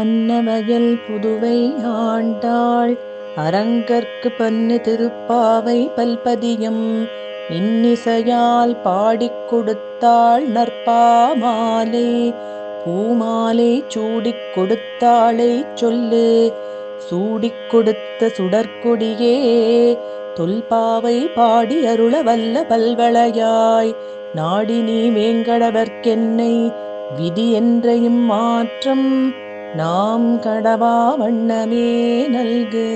அன்னவயல் புதுவை ஆண்டாள் அரங்கற்கு பன்னு திருப்பாவை பல்பதியம் இன்னிசையால் பாடிக் கொடுத்தாள் நற்பாமாலை பூமாலை சூடிக் கொடுத்தாளை சொல்லு சூடிக் கொடுத்த சுடற்கொடியே தொல்பாவை பாடி அருள வல்ல பல்வளையாய் நாடி நீ வேங்கடவர்க்கென்னை விதி என்ற இம்மாற்றம் நாம் கடவா வண்ணமே நல்கு.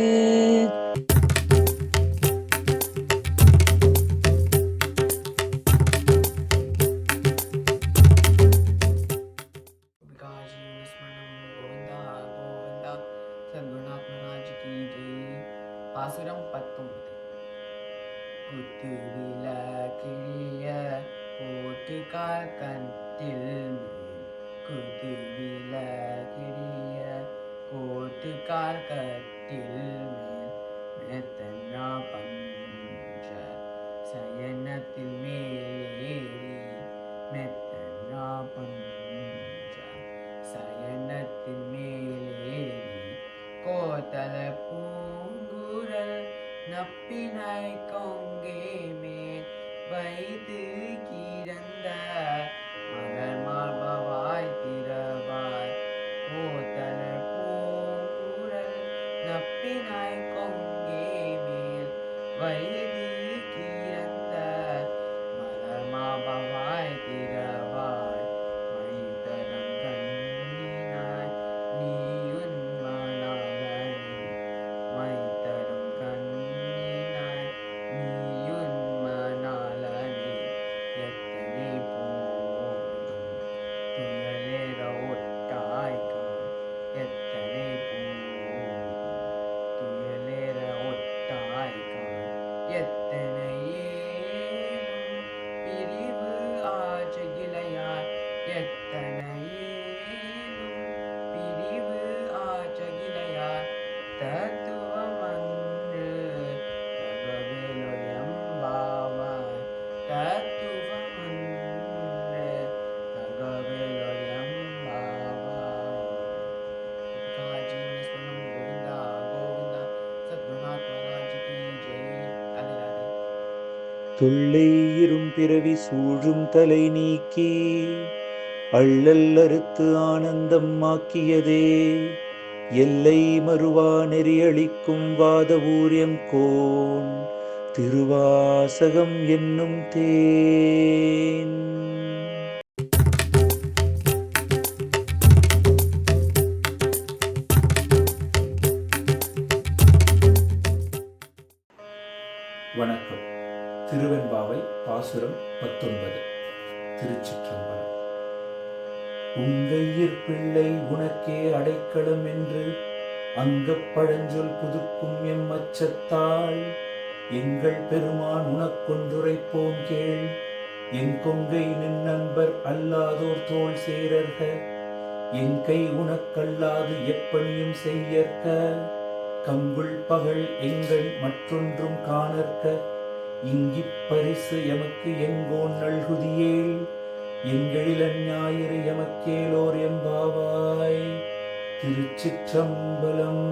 பாசுரம் 19. குத்து விளக்கிழிய போட்டுக்கால் கட்டில் குத்து விளக்கிழிய கோட்டுக்கால் கட்டில் மேத்தன்னா பஞ்ச சயனத்தில் மேலேறி மெத்தன்னா பஞ்ச சயனத்தில் மேலேறி கோத்தல பூங்குரல் நப்பினை கொங்கே மேல் வைத்து கிடந்த மலர் மார்பவாய் திறவாய் கோத்தல பூங்குரல் நப்பினை கொங்கே மேல் வைத்து கிடந்த மலர் மார்பவாய் திறவாய் மைதரம் கண்ணினாய் நீயுன் மணாளனே மைதரம் கண்ணினாய் நீயுன் மணாளனே எத்தனை போதும் துயலேற ஒட்டாய்கான் எத்தனை போதும் துயலேற ஒட்டாய்கான் எத்தனை ஏலும் பிரிவு ஆஜகிலையார் எத்தனை ஏலும் பிரிவு ஆஜகிலையார் தத்துவமன்று தகவலொயம்பாவாய் தத்துவமன்று தகவலொயம்பாவாய். காஜி நிஸ்வனம் கோவிந்தா கோவிந்தா சத்குருநாத் மகாராஜ் கி ஜெய். ராதே ராதே. தொல்லை இரும்பிறவி சூழும் தலை நீக்கி அள்ளல் அறுத்து ஆனந்தம் ஆக்கியதே எல்லை மறுவா நெறியளிக்கும் வாத ஊரியம் கோன் திருவாசகம் என்னும் தேன். வணக்கம். திருவெண்பாவை பாசுரம் 19. திருச்சிற்றம்பலம். உங்கையிற் பிள்ளை உனக்கே அடைக்கலம் என்று அங்கப் பழஞ்சொல் புதுக்கும் எம் அச்சத்தாள் எங்கள் பெருமான் உனக்கொன்றுரைப்போம் கேள். என் கொங்கை நின் நண்பர் அல்லாதோர் தோள் சேரர்க என் கை உனக்கல்லாது எப்பணியும் செய்யற்க கங்குள் பகல் எங்கள் மற்றொன்றும் காணற்க இங்கிப் பரிசு எமக்கு எங்கோன் நல்குதியேல் எங்களில் ஞாயிறு எமக்கேலோர் எம்பாவாய். திருச்சிற்றம்பலம்.